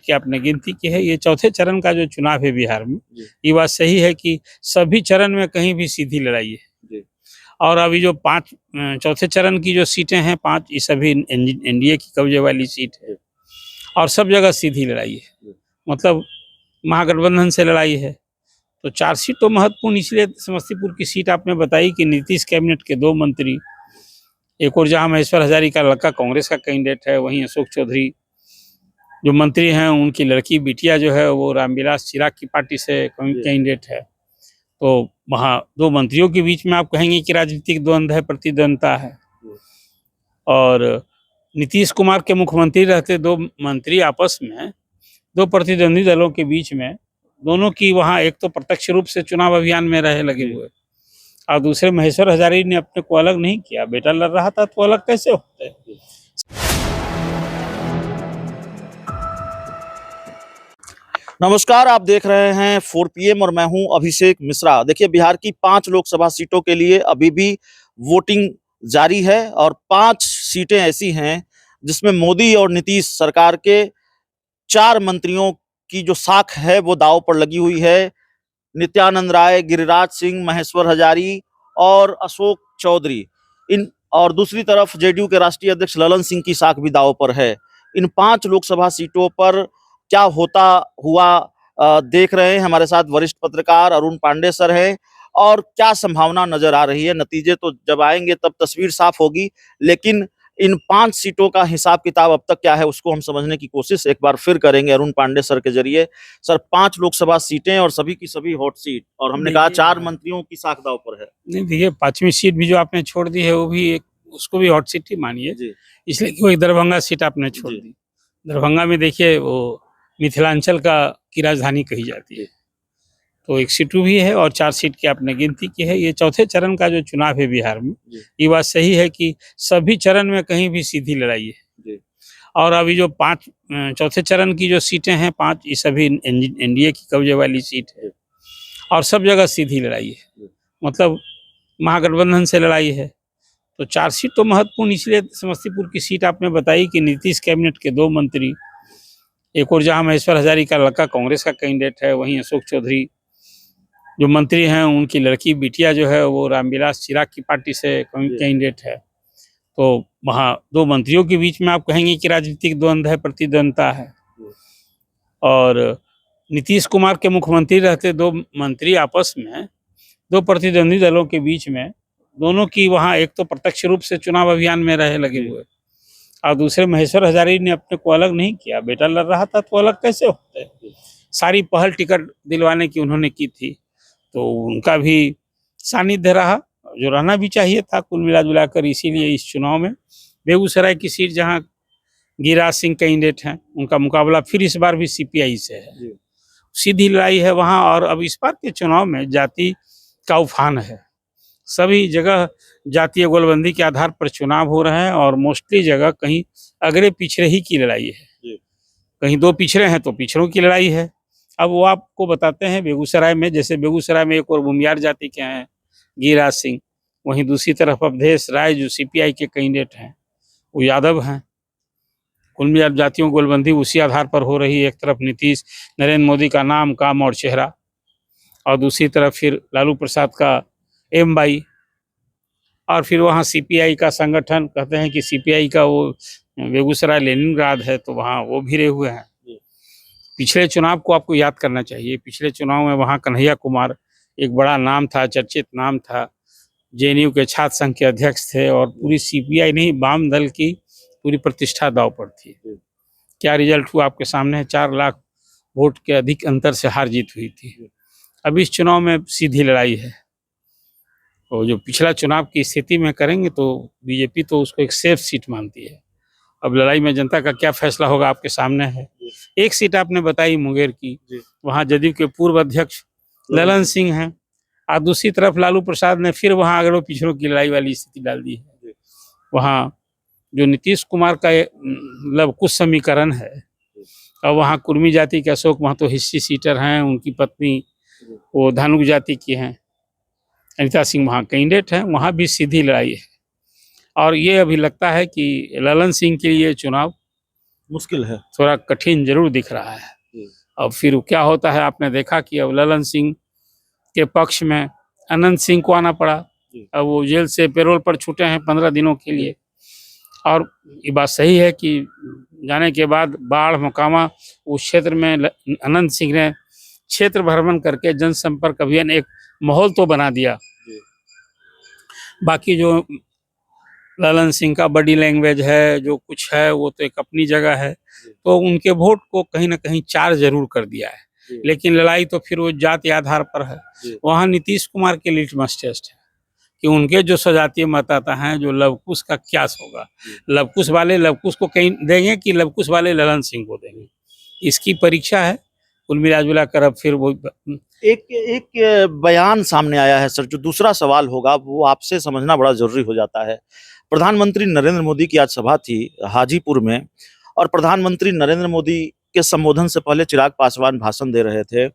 कि आपने गिनती की है, ये चौथे चरण का जो चुनाव है बिहार में, ये बात सही है कि सभी चरण में कहीं भी सीधी लड़ाई है। और अभी जो चौथे चरण की जो सीटें हैं 5, ये सभी एनडीए की कब्जे वाली सीट है और सब जगह सीधी लड़ाई है, मतलब महागठबंधन से लड़ाई है। तो 4 सीट तो महत्वपूर्ण इसलिए समस्तीपुर की सीट आपने बताई कि नीतीश कैबिनेट के 2 मंत्री, एक और जहाँ महेश्वर हजारी का लड़का कांग्रेस का कैंडिडेट है, वहीं अशोक चौधरी जो मंत्री हैं उनकी लड़की बिटिया जो है वो रामविलास चिराग की पार्टी से कैंडिडेट है। तो वहाँ 2 मंत्रियों के बीच में आप कहेंगे कि राजनीतिक द्वंद्व है, प्रतिद्वंदता है। और नीतीश कुमार के मुख्यमंत्री रहते 2 मंत्री आपस में 2 प्रतिद्वंदी दलों के बीच में, दोनों की वहाँ एक तो प्रत्यक्ष रूप से चुनाव अभियान में रहे लगे हुए और दूसरे महेश्वर हजारी ने अपने को अलग नहीं किया। बेटा लड़ रहा था तो अलग कैसे होते हैं। नमस्कार, आप देख रहे हैं 4 PM और मैं हूं अभिषेक मिश्रा। देखिए, बिहार की 5 लोकसभा सीटों के लिए अभी भी वोटिंग जारी है और 5 सीटें ऐसी हैं जिसमें मोदी और नीतीश सरकार के 4 मंत्रियों की जो साख है वो दांव पर लगी हुई है। नित्यानंद राय, गिरिराज सिंह, महेश्वर हजारी और अशोक चौधरी। इन और दूसरी तरफ जेडीयू के राष्ट्रीय अध्यक्ष ललन सिंह की साख भी दांव पर है। इन 5 लोकसभा सीटों पर क्या होता हुआ देख रहे हैं। हमारे साथ वरिष्ठ पत्रकार अरुण पांडे सर हैं और क्या संभावना नजर आ रही है। नतीजे तो जब आएंगे तब तस्वीर साफ होगी, लेकिन इन 5 सीटों का हिसाब किताब अब तक क्या है उसको हम समझने की कोशिश एक बार फिर करेंगे अरुण पांडे सर के जरिए। सर, 5 लोकसभा सीटें और सभी की सभी हॉट सीट, और हमने कहा 4 मंत्रियों की साख दांव पर है। नहीं देखिए, 5वीं सीट भी जो आपने छोड़ दी है वो भी एक, उसको भी हॉट सीट ही मानिए, इसलिए कि वो एक दरभंगा सीट आपने छोड़ दी। दरभंगा में देखिए वो मिथिलांचल की राजधानी कही जाती है, तो एक सीट भी है और 4 सीट की आपने गिनती की है। ये चौथे चरण का जो चुनाव है बिहार में, ये बात सही है कि सभी चरण में कहीं भी सीधी लड़ाई है। और अभी जो चौथे चरण की जो सीटें हैं 5, ये सभी एनडीए की कब्जे वाली सीट है और सब जगह सीधी लड़ाई है, मतलब महागठबंधन से लड़ाई है। तो 4 सीट तो महत्वपूर्ण इसलिए समस्तीपुर की सीट आपने बताई कि नीतीश कैबिनेट के 2 मंत्री, एक और जहाँ महेश्वर हजारी का लड़का कांग्रेस का कैंडिडेट है, वहीं अशोक चौधरी जो मंत्री हैं उनकी लड़की बिटिया जो है वो रामविलास चिराग की पार्टी से कैंडिडेट है। तो वहाँ 2 मंत्रियों के बीच में आप कहेंगे कि राजनीतिक द्वंद्व है, प्रतिद्वंदता है। और नीतीश कुमार के मुख्यमंत्री रहते 2 मंत्री आपस में 2 प्रतिद्वंदी दलों के बीच में, दोनों की वहाँ एक तो प्रत्यक्ष रूप से चुनाव अभियान में रहे लगे हुए और दूसरे महेश्वर हजारी ने अपने को अलग नहीं किया। बेटा लड़ रहा था तो अलग कैसे होते हैं। सारी पहल टिकट दिलवाने की उन्होंने की थी, तो उनका भी सानिध्य रहा जो रहना भी चाहिए था कुल मिला जुला कर। इसीलिए इस चुनाव में बेगूसराय की सीट जहां गिरिराज सिंह कैंडिडेट हैं, उनका मुकाबला फिर इस बार भी सीपीआई से है, सीधी लड़ाई है वहां। और अब इस बार के चुनाव में जाति का उफान है, सभी जगह जातीय गोलबंदी के आधार पर चुनाव हो रहे हैं और मोस्टली जगह कहीं अगड़े पिछड़े ही की लड़ाई है, कहीं 2 पिछड़े हैं तो पिछड़ों की लड़ाई है। अब वो आपको बताते हैं बेगूसराय में, जैसे बेगूसराय में एक और भूमियार जाति के हैं गिरिराज सिंह, वहीं दूसरी तरफ अवधेश राय जो सीपीआई के कैंडिडेट हैं वो यादव हैं। कुल मिला जातियों गोलबंदी उसी आधार पर हो रही है। एक तरफ नीतीश नरेंद्र मोदी का नाम, काम और चेहरा, और दूसरी तरफ फिर लालू प्रसाद का एमवाई, और फिर वहाँ सीपीआई का संगठन, कहते हैं कि सीपीआई का वो बेगूसराय लेनिनग्राद है, तो वहाँ वो भिड़े हुए हैं। पिछले चुनाव को आपको याद करना चाहिए। पिछले चुनाव में वहाँ कन्हैया कुमार एक बड़ा नाम था, चर्चित नाम था, जेएनयू के छात्र संघ के अध्यक्ष थे और पूरी सीपीआई नहीं वाम दल की पूरी प्रतिष्ठा दांव पर थी। क्या रिजल्ट हुआ आपके सामने है, 4 लाख वोट के अधिक अंतर से हार जीत हुई थी। अब इस चुनाव में सीधी लड़ाई है, और जो पिछला चुनाव की स्थिति में करेंगे तो बीजेपी तो उसको एक सेफ सीट मानती है। अब लड़ाई में जनता का क्या फैसला होगा आपके सामने है। एक सीट आपने बताई मुंगेर की, वहाँ जदयू के पूर्व अध्यक्ष ललन सिंह हैं और दूसरी तरफ लालू प्रसाद ने फिर वहाँ अगड़ों पिछड़ों की लड़ाई वाली स्थिति डाल दी है। वहाँ जो नीतीश कुमार का मतलब कुछ समीकरण है, और वहाँ कुर्मी जाति के अशोक महतो हिस्ट्री सीटर हैं, उनकी पत्नी वो धानुक जाति की हैं, अनिता सिंह वहाँ कैंडिडेट हैं, वहाँ भी सीधी लड़ाई है। और ये अभी लगता है कि ललन सिंह के लिए चुनाव मुश्किल है। थोड़ा कठिन जरूर दिख रहा है। अब फिर क्या होता है, आपने देखा कि अब ललन सिंह के पक्ष में अनंत सिंह को आना पड़ा। अब वो जेल से पैरोल पर छूटे हैं 15 दिनों के लिए। और ये बात सही है कि जाने के बाद बाढ़ मोकामा उस क्षेत्र में अनंत सिंह ने क्षेत्र भ्रमण करके जनसंपर्क अभियान एक माहौल तो बना दिया। बाकी जो ललन सिंह का बॉडी लैंग्वेज है, जो कुछ है, वो तो एक अपनी जगह है। तो उनके वोट को कहीं ना कहीं चार जरूर कर दिया है। लेकिन लड़ाई तो फिर वो जाति आधार पर है। वहाँ नीतीश कुमार के लिटमस टेस्ट है कि उनके जो स्वजातीय मतदाता हैं, जो लवकुश का क्या होगा। लवकुश वाले लवकुश को कहीं देंगे कि लवकुश वाले ललन सिंह को देंगे, इसकी परीक्षा है। कुल मिला कर अब फिर वो एक बयान सामने आया है सर, जो दूसरा सवाल होगा वो आपसे समझना बड़ा जरूरी हो जाता है। प्रधानमंत्री नरेंद्र मोदी की आज सभा थी हाजीपुर में, और प्रधानमंत्री नरेंद्र मोदी के संबोधन से पहले चिराग पासवान भाषण दे रहे थे।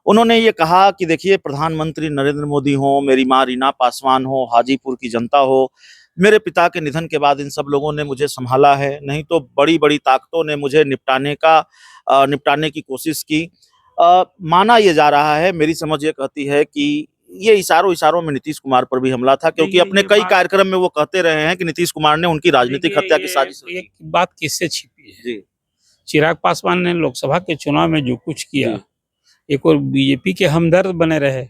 उन्होंने ये कहा कि देखिए, प्रधानमंत्री नरेंद्र मोदी हो, मेरी माँ रीना पासवान हो, हाजीपुर की जनता हो, मेरे पिता के निधन के बाद इन सब लोगों ने मुझे संभाला है, नहीं तो बड़ी बड़ी ताकतों ने मुझे निपटाने की कोशिश की। माना ये जा रहा है, मेरी समझ ये कहती है कि ये इशारों में नीतीश कुमार पर भी हमला था, क्योंकि अपने कई कार्यक्रम में वो कहते रहे हैं कि नीतीश कुमार ने उनकी राजनीतिक हत्या की साजिश की। एक बात किससे छिपी है जी? चिराग पासवान ने लोकसभा के चुनाव में जो कुछ किया, एक और बीजेपी के हमदर्द बने रहे,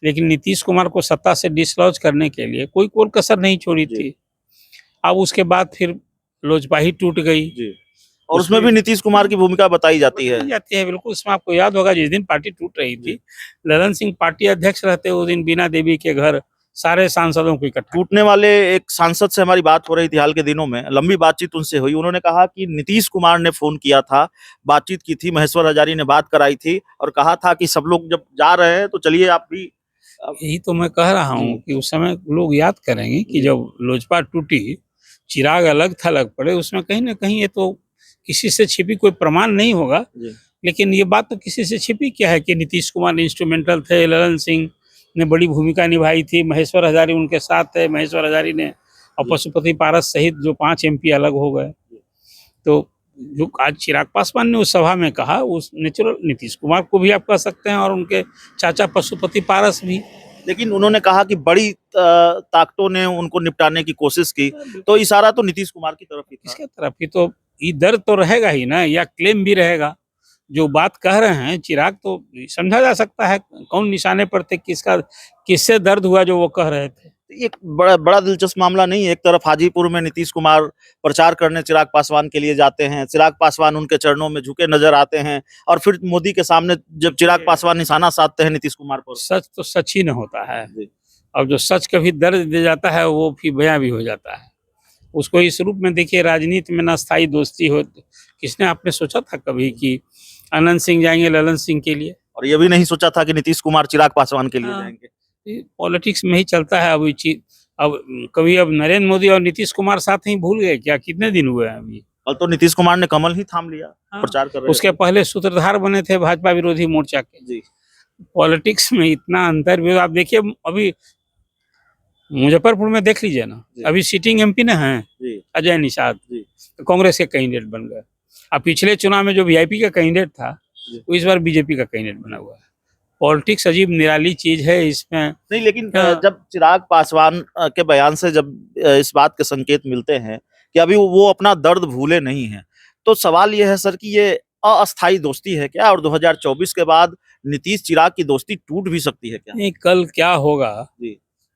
लेकिन नीतीश कुमार को सत्ता से डिसलॉज करने के लिए कोई कसर नहीं छोड़ी थी। अब उसके बाद फिर लोजपा ही टूट गई, और उसमें भी नीतीश कुमार की भूमिका बताई जाती है। बिल्कुल। उसमें आपको याद होगा, जिस दिन पार्टी टूट रही थी, ललन सिंह पार्टी अध्यक्ष रहते, उस दिन बीना देवी के घर सारे सांसदों को इकट्ठा। टूटने वाले एक सांसद से हमारी बात हो रही थी हाल के दिनों में, लंबी बातचीत उनसे हुई। उन्होंने कहा कि नीतीश कुमार ने फोन किया था, बातचीत की थी, महेश्वर हजारी ने बात कराई थी और कहा था कि सब लोग जब जा रहे हैं तो चलिए आप भी। यही तो मैं कह रहा हूँ कि उस समय लोग याद करेंगे कि जब लोजपा टूटी, चिराग अलग थलग पड़े, उसमें कहीं ना कहीं ये तो किसी से छिपी कोई प्रमाण नहीं होगा, लेकिन ये बात तो किसी से छिपी क्या है कि नीतीश कुमार इंस्ट्रूमेंटल थे, ललन सिंह ने बड़ी भूमिका निभाई थी, महेश्वर हजारी उनके साथ थे, महेश्वर हजारी ने और पशुपति पारस सहित जो 5 MP अलग हो गए। तो जो आज चिराग पासवान ने उस सभा में कहा, उस नेचुरल नीतीश कुमार को भी आप कह सकते हैं और उनके चाचा पशुपति पारस भी। लेकिन उन्होंने कहा कि बड़ी ताकतों ने उनको निपटाने की कोशिश की, तो इशारा तो नीतीश कुमार की तरफ ही था। किसके तरफ ही? तो ये दर्द तो रहेगा ही ना, या क्लेम भी रहेगा। जो बात कह रहे हैं चिराग, तो समझा जा सकता है कौन निशाने पर थे, किससे दर्द हुआ जो वो कह रहे थे। एक बड़ा दिलचस्प मामला नहीं है। एक तरफ हाजीपुर में नीतीश कुमार प्रचार करने चिराग पासवान के लिए जाते हैं, चिराग पासवान उनके चरणों में झुके नजर आते हैं, और फिर मोदी के सामने जब चिराग पासवान निशाना साधते हैं नीतीश कुमार पर। सच तो सच ही न होता है, और जो सच कभी दर्द दे जाता है वो फिर बयां भी हो जाता है। उसको इस रूप में देखिए, राजनीति में ना स्थायी दोस्ती हो। किसने आपने सोचा था कभी कि अनंत सिंह जाएंगे ललन सिंह के लिए? और ये भी नहीं सोचा था कि नीतीश कुमार चिराग पासवान के लिए जाएंगे। पॉलिटिक्स में ही चलता है अभी चीज। अब कभी अब नरेंद्र मोदी और नीतीश कुमार साथ ही भूल गए क्या? कितने दिन हुए हैं अभी? कल तो नीतीश कुमार ने कमल ही थाम लिया, प्रचार कर रहे। उसके पहले सूत्रधार बने थे भाजपा विरोधी मोर्चा के। जी, पॉलिटिक्स में इतना अंतर भी। आप देखिए, अभी मुजफ्फरपुर में देख लीजिए ना, अभी सिटिंग MP ने हैं अजय निषाद, कांग्रेस के कैंडिडेट बन गए। अब पिछले चुनाव में जो VIP का कैंडिडेट था, वो इस बार BJP का कैंडिडेट बना हुआ है। पॉलिटिक्स अजीब निराली चीज है, इसमें नहीं। लेकिन जब चिराग पासवान के बयान से जब इस बात के संकेत मिलते हैं कि अभी वो अपना दर्द भूले नहीं हैं, तो सवाल ये है सर कि ये अस्थायी दोस्ती है क्या, और 2024 के बाद नीतीश चिराग की दोस्ती टूट भी सकती है क्या? नहीं, कल क्या होगा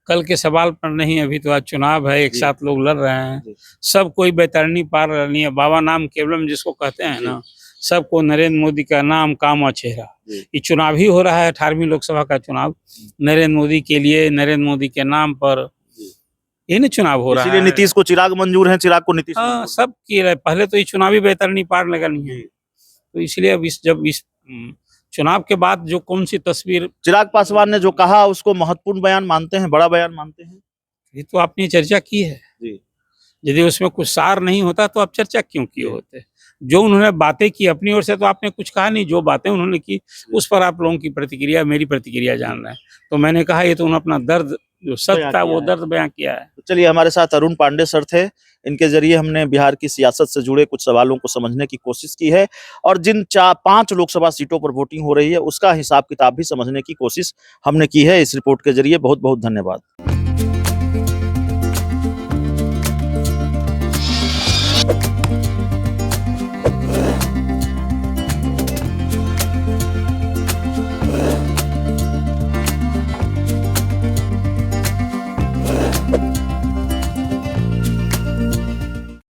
कल के सवाल पर नहीं। अभी तो आज चुनाव है, एक साथ लोग लड़ रहे हैं, सब कोई बैतरणी पार रही है। बाबा नाम केवलम जिसको कहते हैं ना, सबको नरेंद्र मोदी का नाम, काम और चेहरा। ये चुनाव ही हो रहा है, 18वीं लोकसभा का चुनाव नरेंद्र मोदी के लिए, नरेंद्र मोदी के नाम पर ये नहीं चुनाव हो रहा है। इसीलिए नीतीश को चिराग मंजूर है, चिराग को नीतीश। हाँ, सब की रहे। पहले तो ये चुनावी बैतरणी पार लगानी है, तो इसलिए अब जब इस चुनाव के बाद जो कौन सी तस्वीर चिराग पासवान ने जो कहा, उसको महत्वपूर्ण बयान मानते हैं, बड़ा बयान मानते हैं? ये तो आपने चर्चा की है जी। यदि उसमें कुछ सार नहीं होता तो आप चर्चा क्यों किए होते? जो उन्होंने बातें की अपनी ओर से, तो आपने कुछ कहा नहीं। जो बातें उन्होंने की उस पर आप लोगों की प्रतिक्रिया, मेरी प्रतिक्रिया जान रहे हैं। तो मैंने कहा ये तो उन्होंने अपना दर्द जो सच बयां था किया वो है। दर्द बयां किया है। तो चलिए, हमारे साथ अरुण पांडे सर थे। इनके जरिए हमने बिहार की सियासत से जुड़े कुछ सवालों को समझने की कोशिश की है और जिन 5 लोकसभा सीटों पर वोटिंग हो रही है उसका हिसाब किताब भी समझने की कोशिश हमने की है इस रिपोर्ट के जरिए। बहुत बहुत धन्यवाद।